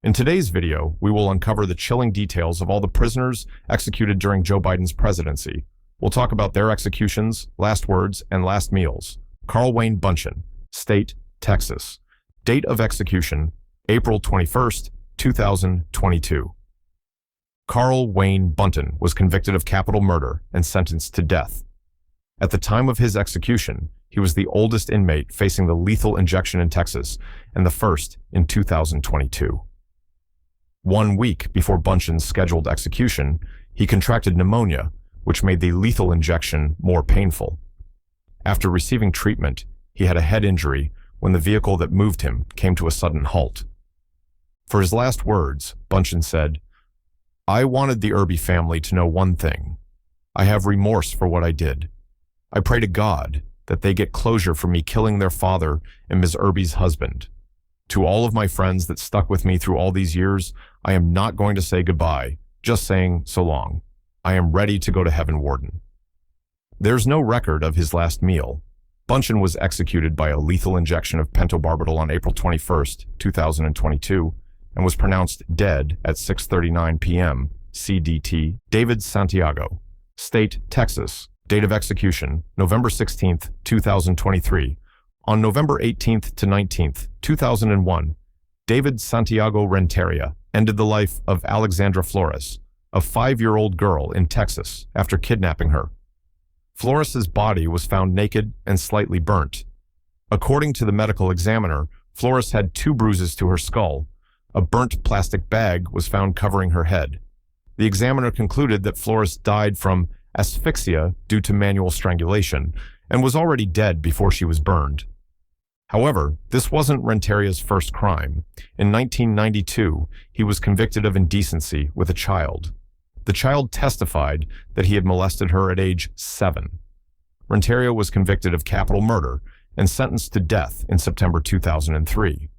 In today's video, we will uncover the chilling details of all the prisoners executed during Joe Biden's presidency. We'll talk about their executions, last words, and last meals. Carl Wayne Bunchen, State, Texas. Date of execution, April 21st, 2022. Carl Wayne Bunchen was convicted of capital murder and sentenced to death. At the time of his execution, he was the oldest inmate facing the lethal injection in Texas, and the first in 2022. 1 week before Bunchen's scheduled execution, he contracted pneumonia, which made the lethal injection more painful. After receiving treatment, he had a head injury when the vehicle that moved him came to a sudden halt. For his last words, Bunchen said, "I wanted the Irby family to know one thing. I have remorse for what I did. I pray to God that they get closure for me killing their father and Ms. Irby's husband. To all of my friends that stuck with me through all these years, I am not going to say goodbye, just saying so long. I am ready to go to heaven, Warden." There's no record of his last meal. Bunchen was executed by a lethal injection of pentobarbital on April 21st, 2022, and was pronounced dead at 6:39 p.m. CDT. David Santiago, State, Texas. Date of execution, November 16th, 2023. On November 18th to 19th, 2001, David Santiago Renteria ended the life of Alexandra Flores, a 5-year-old girl in Texas, after kidnapping her. Flores's body was found naked and slightly burnt. According to the medical examiner, Flores had 2 bruises to her skull. A burnt plastic bag was found covering her head. The examiner concluded that Flores died from asphyxia due to manual strangulation and was already dead before she was burned. However, this wasn't Renteria's first crime. In 1992, he was convicted of indecency with a child. The child testified that he had molested her at age 7. Renteria was convicted of capital murder and sentenced to death in September 2003.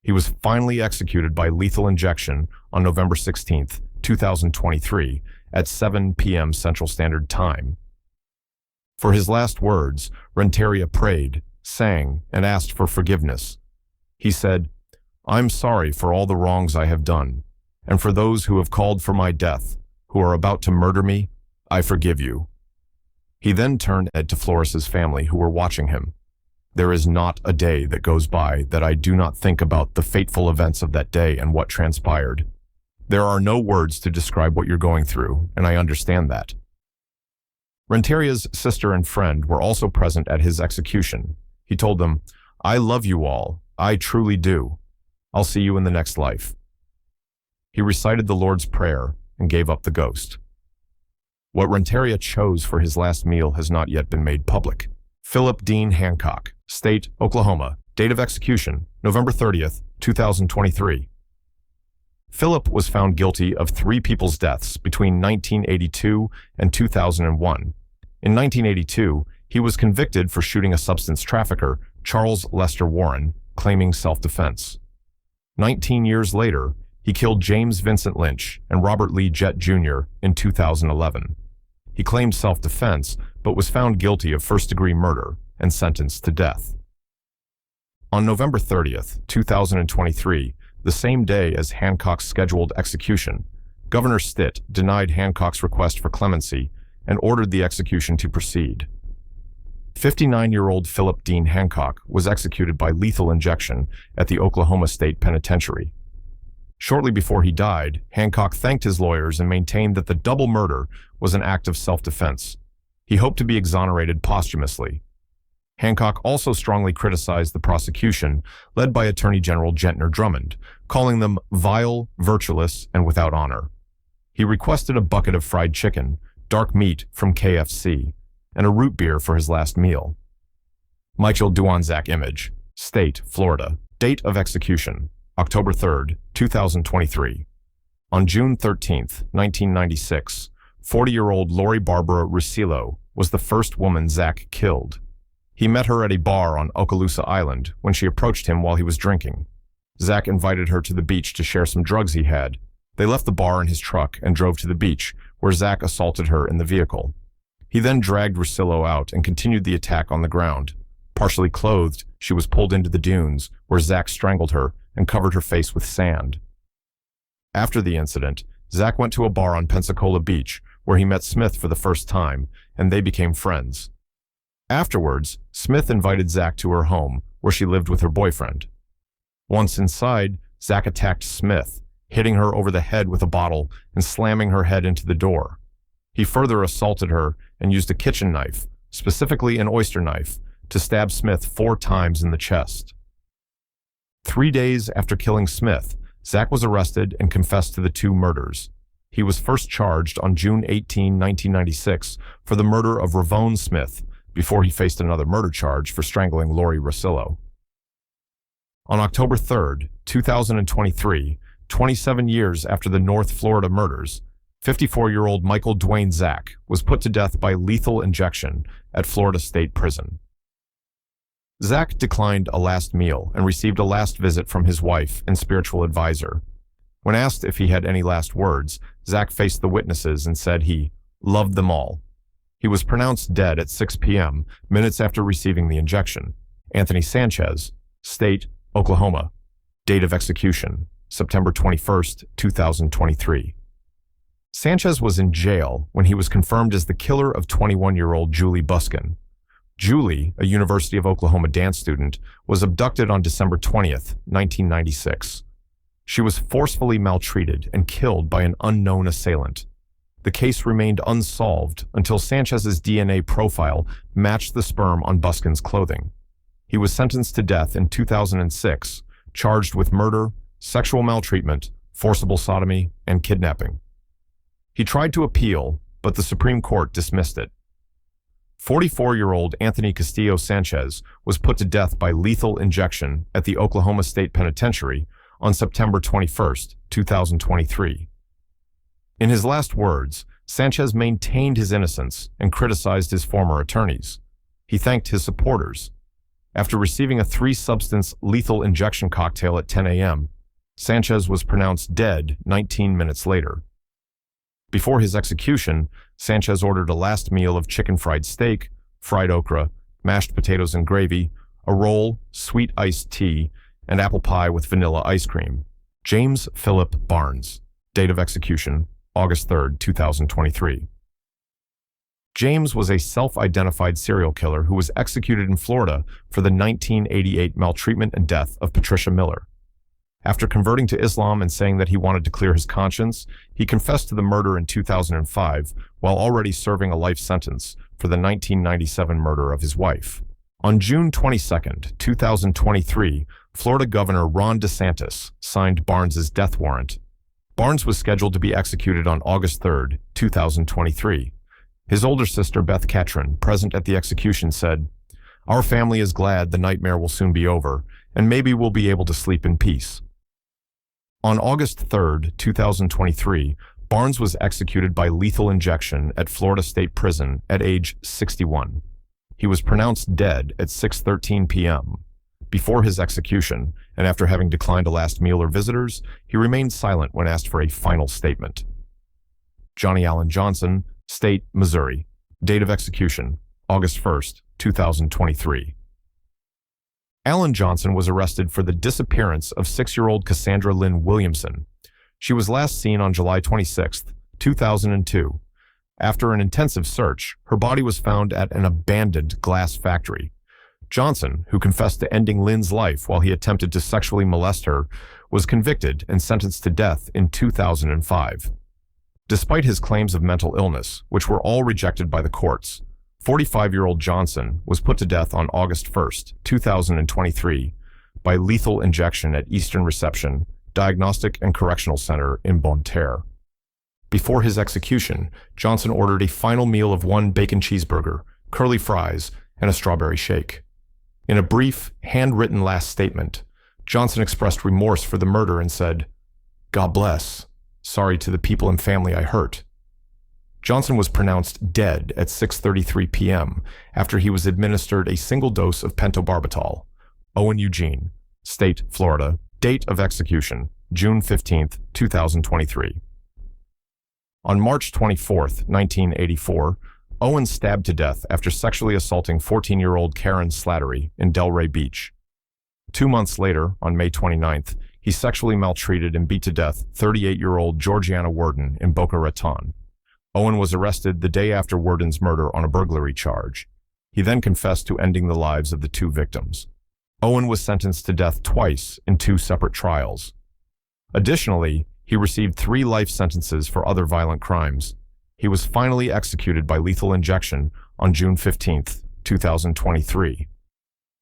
He was finally executed by lethal injection on November 16th, 2023 at 7 p.m. Central Standard Time. For his last words, Renteria prayed, sang, and asked for forgiveness. He said, "I'm sorry for all the wrongs I have done, and for those who have called for my death, who are about to murder me, I forgive you." He then turned to Flores's family who were watching him. "There is not a day that goes by that I do not think about the fateful events of that day and what transpired. There are no words to describe what you're going through, and I understand that." Renteria's sister and friend were also present at his execution. He told them, "I love you all. I truly do. I'll see you in the next life." He recited the Lord's Prayer and gave up the ghost. What Renteria chose for his last meal has not yet been made public. Philip Dean Hancock, State, Oklahoma. Date of execution, November 30th, 2023. Philip was found guilty of 3 people's deaths between 1982 and 2001. In 1982, he was convicted for shooting a substance trafficker, Charles Lester Warren, claiming self-defense. 19 years later, he killed James Vincent Lynch and Robert Lee Jett Jr. in 2011. He claimed self-defense, but was found guilty of first-degree murder and sentenced to death. On November 30th, 2023, the same day as Hancock's scheduled execution, Governor Stitt denied Hancock's request for clemency and ordered the execution to proceed. 59-year-old Philip Dean Hancock was executed by lethal injection at the Oklahoma State Penitentiary. Shortly before he died, Hancock thanked his lawyers and maintained that the double murder was an act of self-defense. He hoped to be exonerated posthumously. Hancock also strongly criticized the prosecution, led by Attorney General Gentner Drummond, calling them vile, virtueless, and without honor. He requested a bucket of fried chicken, dark meat from KFC, and a root beer for his last meal. Michael Duanzak image, State, Florida. Date of execution, October 3rd, 2023. On June 13th, 1996, 40-year-old Lori Barbara Russillo was the first woman Zach killed. He met her at a bar on Okaloosa Island when she approached him while he was drinking. Zach invited her to the beach to share some drugs he had. They left the bar in his truck and drove to the beach, where Zach assaulted her in the vehicle. He then dragged Russillo out and continued the attack on the ground. Partially clothed, she was pulled into the dunes, where Zach strangled her and covered her face with sand. After the incident, Zach went to a bar on Pensacola Beach where he met Smith for the first time, and they became friends. Afterwards, Smith invited Zach to her home, where she lived with her boyfriend. Once inside, Zach attacked Smith, hitting her over the head with a bottle and slamming her head into the door. He further assaulted her and used a kitchen knife, specifically an oyster knife, to stab Smith 4 times in the chest. 3 days after killing Smith, Zach was arrested and confessed to the 2 murders. He was first charged on June 18, 1996, for the murder of Ravone Smith, before he faced another murder charge for strangling Lori Rosillo. On October 3, 2023, 27 years after the North Florida murders, 54-year-old Michael Dwayne Zach was put to death by lethal injection at Florida State Prison. Zach declined a last meal and received a last visit from his wife and spiritual advisor. When asked if he had any last words, Zach faced the witnesses and said he loved them all. He was pronounced dead at 6 p.m., minutes after receiving the injection. Anthony Sanchez, State, Oklahoma. Date of execution, September 21, 2023. Sanchez was in jail when he was confirmed as the killer of 21-year-old Julie Buskin. Julie, a University of Oklahoma dance student, was abducted on December 20, 1996. She was forcefully maltreated and killed by an unknown assailant. The case remained unsolved until Sanchez's DNA profile matched the sperm on Buskin's clothing. He was sentenced to death in 2006, charged with murder, sexual maltreatment, forcible sodomy, and kidnapping. He tried to appeal, but the Supreme Court dismissed it. 44-year-old Anthony Castillo Sanchez was put to death by lethal injection at the Oklahoma State Penitentiary on September 21, 2023. In his last words, Sanchez maintained his innocence and criticized his former attorneys. He thanked his supporters. After receiving a 3-substance lethal injection cocktail at 10 a.m., Sanchez was pronounced dead 19 minutes later. Before his execution, Sanchez ordered a last meal of chicken fried steak, fried okra, mashed potatoes and gravy, a roll, sweet iced tea, and apple pie with vanilla ice cream. James Philip Barnes. Date of execution, August 3, 2023. James was a self-identified serial killer who was executed in Florida for the 1988 maltreatment and death of Patricia Miller. After converting to Islam and saying that he wanted to clear his conscience, he confessed to the murder in 2005 while already serving a life sentence for the 1997 murder of his wife. On June 22, 2023, Florida Governor Ron DeSantis signed Barnes's death warrant. Barnes was scheduled to be executed on August 3, 2023. His older sister, Beth Ketron, present at the execution, said, "Our family is glad the nightmare will soon be over, and maybe we'll be able to sleep in peace." On August 3, 2023, Barnes was executed by lethal injection at Florida State Prison at age 61. He was pronounced dead at 6:13 p.m. Before his execution, and after having declined a last meal or visitors, he remained silent when asked for a final statement. Johnny Allen Johnson, State, Missouri. Date of execution, August 1, 2023. Allen Johnson was arrested for the disappearance of 6-year-old Cassandra Lynn Williamson. She was last seen on July 26, 2002. After an intensive search, her body was found at an abandoned glass factory. Johnson, who confessed to ending Lynn's life while he attempted to sexually molest her, was convicted and sentenced to death in 2005. Despite his claims of mental illness, which were all rejected by the courts, 45-year-old Johnson was put to death on August 1, 2023, by lethal injection at Eastern Reception, Diagnostic and Correctional Center in Bonne Terre. Before his execution, Johnson ordered a final meal of 1 bacon cheeseburger, curly fries, and a strawberry shake. In a brief, handwritten last statement, Johnson expressed remorse for the murder and said, "God bless. Sorry to the people and family I hurt." Johnson was pronounced dead at 6:33 p.m. after he was administered a single dose of pentobarbital. Owen Eugene, State, Florida. Date of execution, June 15, 2023. On March 24, 1984, Owen stabbed to death after sexually assaulting 14-year-old Karen Slattery in Delray Beach. 2 months later, on May 29th, he sexually maltreated and beat to death 38-year-old Georgiana Worden in Boca Raton. Owen was arrested the day after Worden's murder on a burglary charge. He then confessed to ending the lives of the two victims. Owen was sentenced to death twice in 2 separate trials. Additionally, he received 3 life sentences for other violent crimes. He was finally executed by lethal injection on June 15, 2023.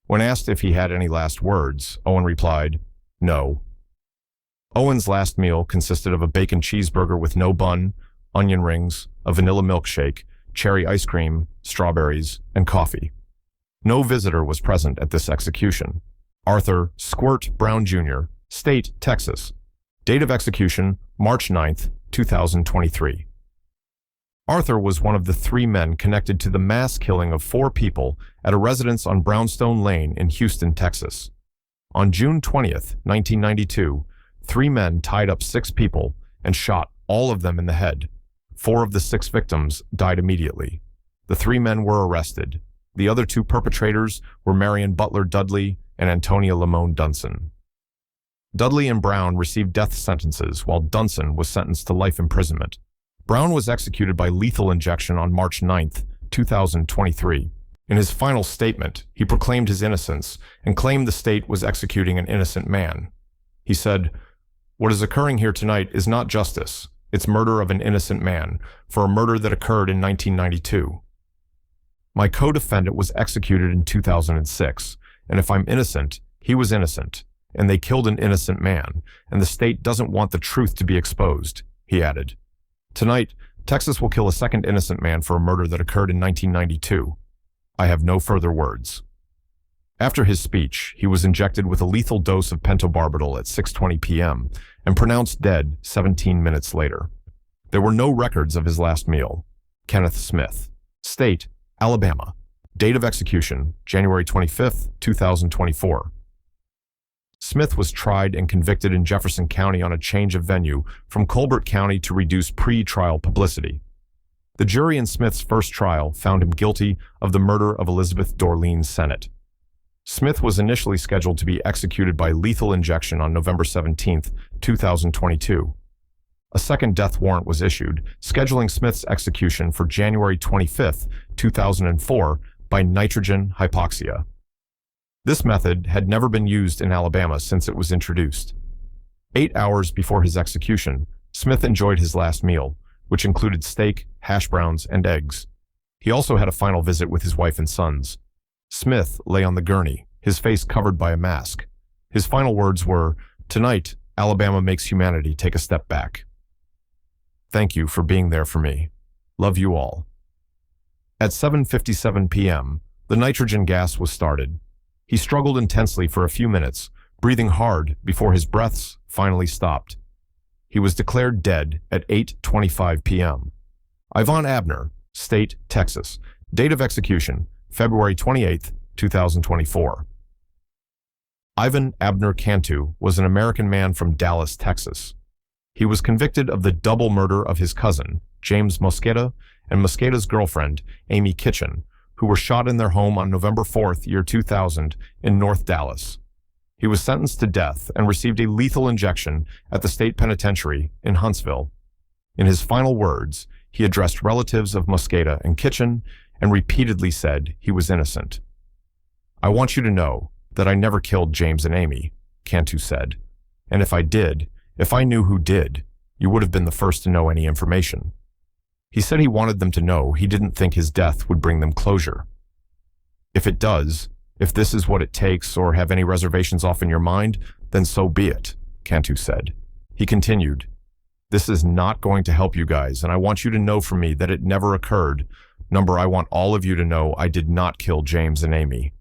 When asked if he had any last words, Owen replied, "No." Owen's last meal consisted of a bacon cheeseburger with no bun, onion rings, a vanilla milkshake, cherry ice cream, strawberries, and coffee. No visitor was present at this execution. Arthur Squirt Brown Jr., State, Texas. Date of execution, March 9, 2023. Arthur was one of the 3 men connected to the mass killing of 4 people at a residence on Brownstone Lane in Houston, Texas. On June 20, 1992, 3 men tied up 6 people and shot all of them in the head. 4 of the 6 victims died immediately. The 3 men were arrested. The other 2 perpetrators were Marion Butler Dudley and Antonia Lamone Dunson. Dudley and Brown received death sentences, while Dunson was sentenced to life imprisonment. Brown was executed by lethal injection on March 9, 2023. In his final statement, he proclaimed his innocence and claimed the state was executing an innocent man. He said, "What is occurring here tonight is not justice. It's murder of an innocent man for a murder that occurred in 1992. My co-defendant was executed in 2006, and if I'm innocent, he was innocent, and they killed an innocent man, and the state doesn't want the truth to be exposed," he added. Tonight, Texas will kill a second innocent man for a murder that occurred in 1992. I have no further words. After his speech, he was injected with a lethal dose of pentobarbital at 6:20 p.m. and pronounced dead 17 minutes later. There were no records of his last meal. Kenneth Smith. State, Alabama. Date of execution, January 25, 2024. Smith was tried and convicted in Jefferson County on a change of venue from Colbert County to reduce pre-trial publicity. The jury in Smith's first trial found him guilty of the murder of Elizabeth Dorleen Sennett. Smith was initially scheduled to be executed by lethal injection on November 17, 2022. A second death warrant was issued, scheduling Smith's execution for January 25, 2004 by nitrogen hypoxia. This method had never been used in Alabama since it was introduced. 8 hours before his execution, Smith enjoyed his last meal, which included steak, hash browns, and eggs. He also had a final visit with his wife and sons. Smith lay on the gurney, his face covered by a mask. His final words were, "Tonight, Alabama makes humanity take a step back. Thank you for being there for me. Love you all." At 7:57 p.m., the nitrogen gas was started. He struggled intensely for a few minutes, breathing hard before his breaths finally stopped. He was declared dead at 8:25 p.m. Ivan Abner, State, Texas. Date of execution, February 28, 2024. Ivan Abner Cantu was an American man from Dallas, Texas. He was convicted of the double murder of his cousin, James Mosqueda, and Mosqueda's girlfriend, Amy Kitchen, who were shot in their home on November 4th, 2000, in North Dallas. He was sentenced to death and received a lethal injection at the state penitentiary in Huntsville. In his final words, he addressed relatives of Mosqueda and Kitchen and repeatedly said he was innocent. "I want you to know that I never killed James and Amy," Cantu said. "And if I did, if I knew who did, you would have been the first to know any information." He said he wanted them to know he didn't think his death would bring them closure. "If it does, if this is what it takes or have any reservations off in your mind, then so be it," Cantu said. He continued, "This is not going to help you guys, and I want you to know from me that it never occurred. I want all of you to know I did not kill James and Amy.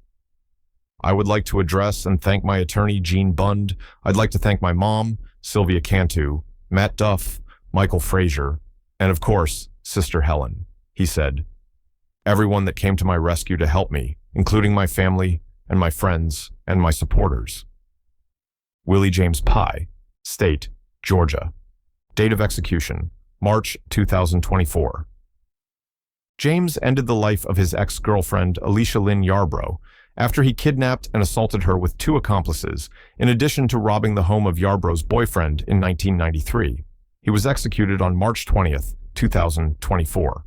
I would like to address and thank my attorney, Gene Bund. I'd like to thank my mom, Sylvia Cantu, Matt Duff, Michael Frazier, and of course, Sister Helen," he said. "Everyone that came to my rescue to help me, including my family and my friends and my supporters." Willie James Pye, State, Georgia. Date of execution, March 2024. James ended the life of his ex-girlfriend, Alicia Lynn Yarbrough, after he kidnapped and assaulted her with 2 accomplices, in addition to robbing the home of Yarbrough's boyfriend in 1993. He was executed on March 20th, 2024.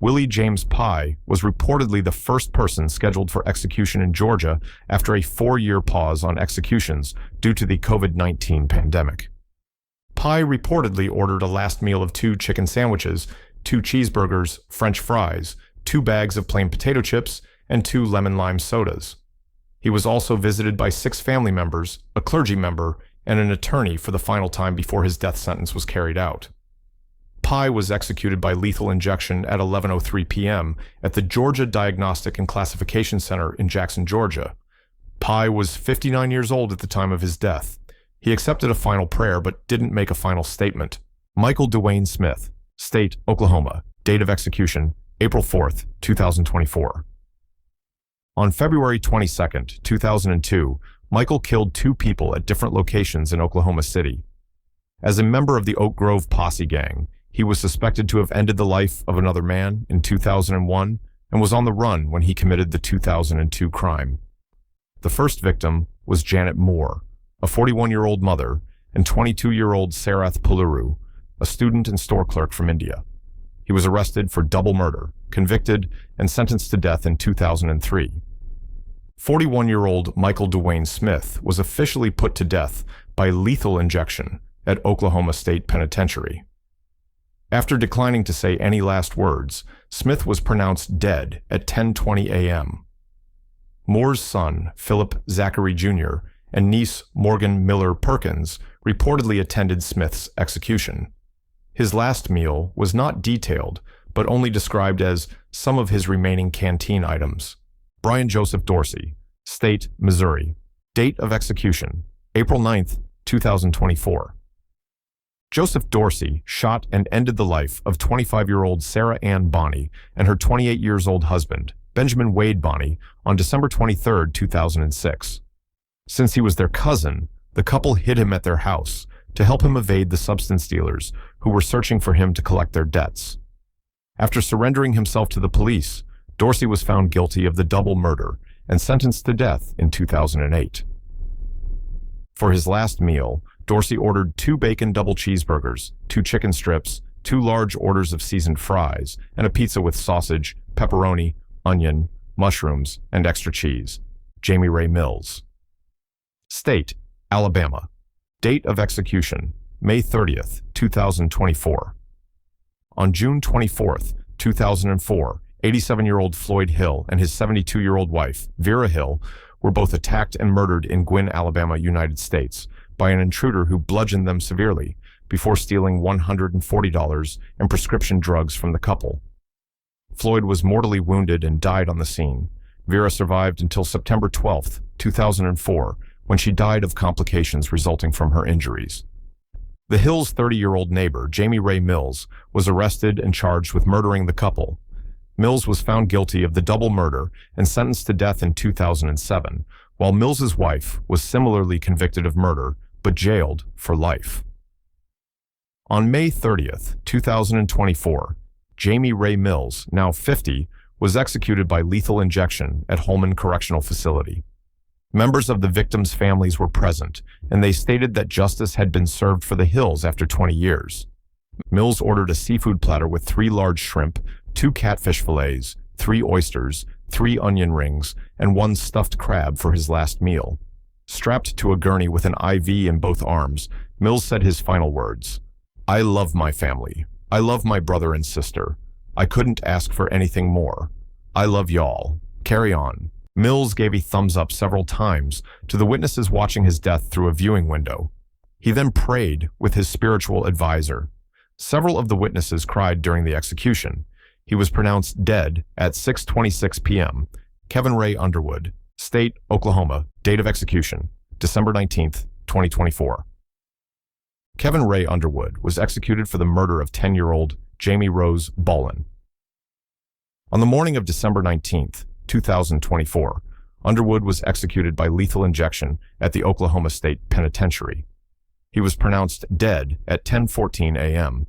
Willie James Pye was reportedly the first person scheduled for execution in Georgia after a 4-year pause on executions due to the COVID-19 pandemic. Pye reportedly ordered a last meal of 2 chicken sandwiches, 2 cheeseburgers, French fries, 2 bags of plain potato chips, and 2 lemon-lime sodas. He was also visited by 6 family members, a clergy member, and an attorney for the final time before his death sentence was carried out. Pye was executed by lethal injection at 11:03 p.m. at the Georgia Diagnostic and Classification Center in Jackson, Georgia. Pye was 59 years old at the time of his death. He accepted a final prayer but didn't make a final statement. Michael Dwayne Smith, State, Oklahoma. Date of execution, April 4th, 2024. On February 22, 2002, Michael killed 2 people at different locations in Oklahoma City. As a member of the Oak Grove Posse Gang, he was suspected to have ended the life of another man in 2001 and was on the run when he committed the 2002 crime. The first victim was Janet Moore, a 41-year-old mother, and 22-year-old Sarath Puluru, a student and store clerk from India. He was arrested for double murder, convicted, and sentenced to death in 2003. 41-year-old Michael Dwayne Smith was officially put to death by lethal injection at Oklahoma State Penitentiary. After declining to say any last words, Smith was pronounced dead at 10:20 a.m. Moore's son, Philip Zachary Jr., and niece Morgan Miller Perkins reportedly attended Smith's execution. His last meal was not detailed, but only described as some of his remaining canteen items. Brian Joseph Dorsey, State, Missouri. Date of execution, April 9th, 2024. Joseph Dorsey shot and ended the life of 25-year-old Sarah Ann Bonney and her 28-year-old husband, Benjamin Wade Bonney, on December 23, 2006. Since he was their cousin, the couple hid him at their house to help him evade the substance dealers who were searching for him to collect their debts. After surrendering himself to the police, Dorsey was found guilty of the double murder and sentenced to death in 2008. For his last meal, Dorsey ordered 2 bacon double cheeseburgers, 2 chicken strips, 2 large orders of seasoned fries, and a pizza with sausage, pepperoni, onion, mushrooms, and extra cheese. Jamie Ray Mills. State, Alabama. Date of execution, May 30th, 2024. On June 24th, 2004, 87-year-old Floyd Hill and his 72-year-old wife, Vera Hill, were both attacked and murdered in Gwynn, Alabama, United States, by an intruder who bludgeoned them severely before stealing $140 in prescription drugs from the couple. Floyd was mortally wounded and died on the scene. Vera survived until September 12, 2004, when she died of complications resulting from her injuries. The Hills' 30-year-old neighbor, Jamie Ray Mills, was arrested and charged with murdering the couple. Mills was found guilty of the double murder and sentenced to death in 2007, while Mills's wife was similarly convicted of murder but jailed for life. On May 30th, 2024, Jamie Ray Mills, now 50, was executed by lethal injection at Holman Correctional Facility. Members of the victims' families were present, and they stated that justice had been served for the Hills after 20 years. Mills ordered a seafood platter with 3 large shrimp, 2 catfish fillets, 3 oysters, 3 onion rings, and 1 stuffed crab for his last meal. Strapped to a gurney with an IV in both arms, Mills said his final words, "I love my family. I love my brother and sister. I couldn't ask for anything more. I love y'all. Carry on." Mills gave a thumbs up several times to the witnesses watching his death through a viewing window. He then prayed with his spiritual advisor. Several of the witnesses cried during the execution. He was pronounced dead at 6:26 p.m. Kevin Ray Underwood, State, Oklahoma. Date of execution, December 19th, 2024. Kevin Ray Underwood was executed for the murder of 10-year-old Jamie Rose Bolin. On the morning of December 19th, 2024, Underwood was executed by lethal injection at the Oklahoma State Penitentiary. He was pronounced dead at 10:14 a.m.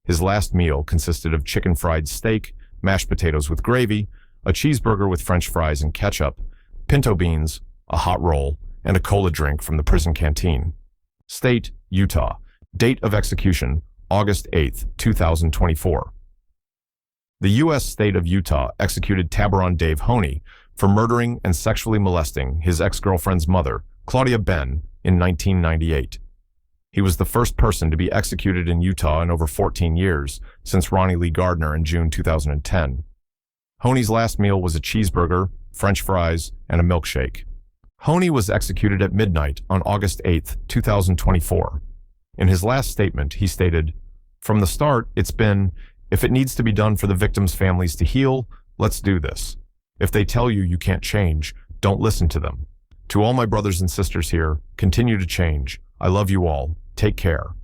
His last meal consisted of chicken fried steak, mashed potatoes with gravy, a cheeseburger with French fries and ketchup, pinto beans, a hot roll, and a cola drink from the prison canteen. State, Utah. Date of execution, August 8, 2024. The U.S. state of Utah executed Tabaron Dave Honey for murdering and sexually molesting his ex-girlfriend's mother, Claudia Ben, in 1998. He was the first person to be executed in Utah in over 14 years, since Ronnie Lee Gardner in June 2010. Honey's last meal was a cheeseburger, French fries, and a milkshake. Honey was executed at midnight on August 8, 2024. In his last statement, he stated, "From the start, it's been, if it needs to be done for the victims' families to heal, let's do this. If they tell you you can't change, don't listen to them. To all my brothers and sisters here, continue to change. I love you all. Take care."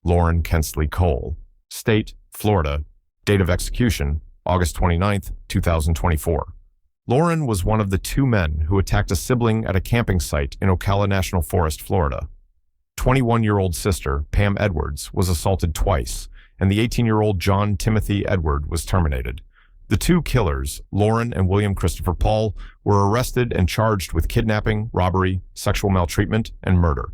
Lauren Kensley Cole. State, Florida. Date of execution, August 29, 2024. Lauren was one of the two men who attacked a sibling at a camping site in Ocala National Forest, Florida. 21-year-old sister, Pam Edwards, was assaulted twice, and the 18-year-old John Timothy Edward was terminated. The two killers, Lauren and William Christopher Paul, were arrested and charged with kidnapping, robbery, sexual maltreatment, and murder.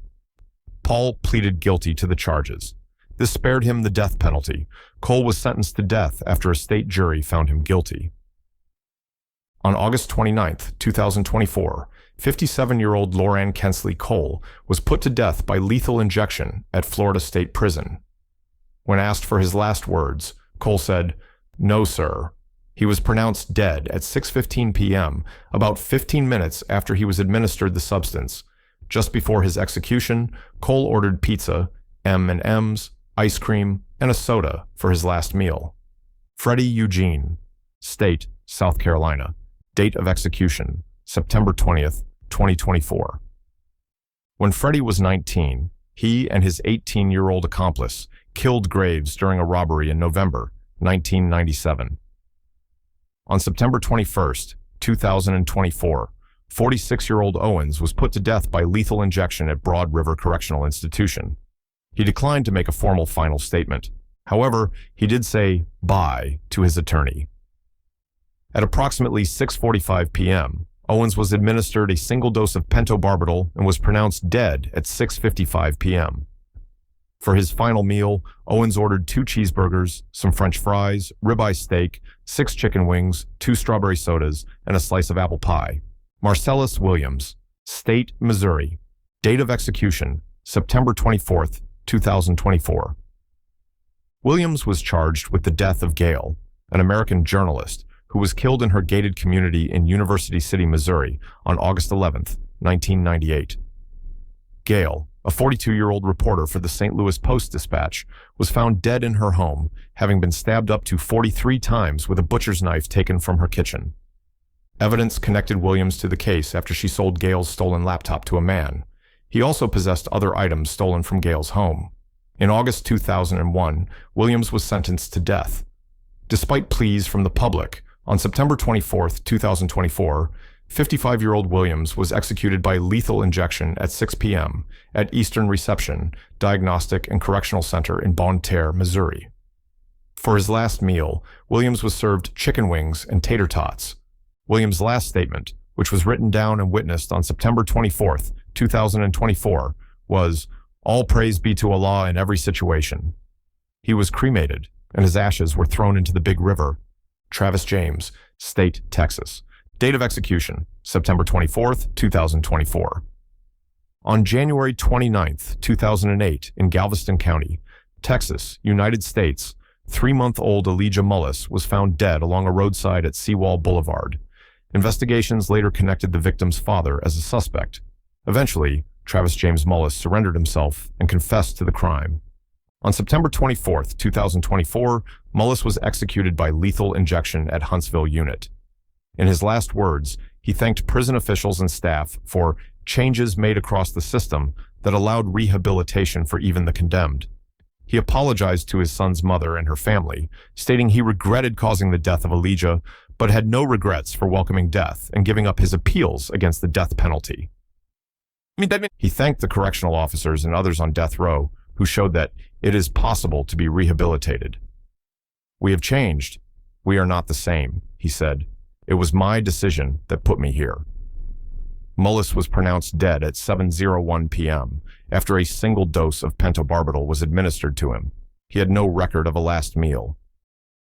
Paul pleaded guilty to the charges. This spared him the death penalty. Cole was sentenced to death after a state jury found him guilty. On August 29, 2024, 57-year-old Lauren Kensley Cole was put to death by lethal injection at Florida State Prison. When asked for his last words, Cole said, "No, sir." He was pronounced dead at 6:15 p.m., about 15 minutes after he was administered the substance. Just before his execution, Cole ordered pizza, M&Ms, ice cream, and a soda for his last meal. Freddie Eugene. State, South Carolina. Date of execution, September 20th, 2024. When Freddie was 19, he and his 18-year-old accomplice killed Graves during a robbery in November 1997. On September 21st, 2024, 46-year-old Owens was put to death by lethal injection at Broad River Correctional Institution. He declined to make a formal final statement. However, he did say bye to his attorney. At approximately 6:45 p.m., Owens was administered a single dose of pentobarbital and was pronounced dead at 6:55 p.m. For his final meal, Owens ordered 2 cheeseburgers, some French fries, ribeye steak, 6 chicken wings, 2 strawberry sodas, and a slice of apple pie. Marcellus Williams. State, Missouri. Date of execution, September 24th, 2024. Williams was charged with the death of Gail, an American journalist who was killed in her gated community in University City, Missouri on August 11, 1998. Gail, a 42-year-old reporter for the St. Louis Post-Dispatch, was found dead in her home, having been stabbed up to 43 times with a butcher's knife taken from her kitchen. Evidence connected Williams to the case after she sold Gail's stolen laptop to a man. He also possessed other items stolen from Gail's home. In August 2001, Williams was sentenced to death. Despite pleas from the public, on September 24, 2024, 55-year-old Williams was executed by lethal injection at 6 p.m. at Eastern Reception, Diagnostic and Correctional Center in Bonne Terre, Missouri. For his last meal, Williams was served chicken wings and tater tots. Williams' last statement, which was written down and witnessed on September 24, 2024, was, "All praise be to Allah in every situation." He was cremated, and his ashes were thrown into the Big River. Travis James, State, Texas. Date of execution, September 24, 2024. On January 29, 2008, in Galveston County, Texas, United States, 3-month-old Elijah Mullis was found dead along a roadside at Seawall Boulevard. Investigations later connected the victim's father as a suspect. Eventually, Travis James Mullis surrendered himself and confessed to the crime. On September 24, 2024, Mullis was executed by lethal injection at Huntsville Unit. In his last words, he thanked prison officials and staff for changes made across the system that allowed rehabilitation for even the condemned. He apologized to his son's mother and her family, stating he regretted causing the death of Elijah, but had no regrets for welcoming death and giving up his appeals against the death penalty. He thanked the correctional officers and others on death row who showed that it is possible to be rehabilitated. "We have changed. We are not the same," he said. It was my decision that put me here. Mullis was pronounced dead at 7:01 p.m. after a single dose of pentobarbital was administered to him. He had no record of a last meal.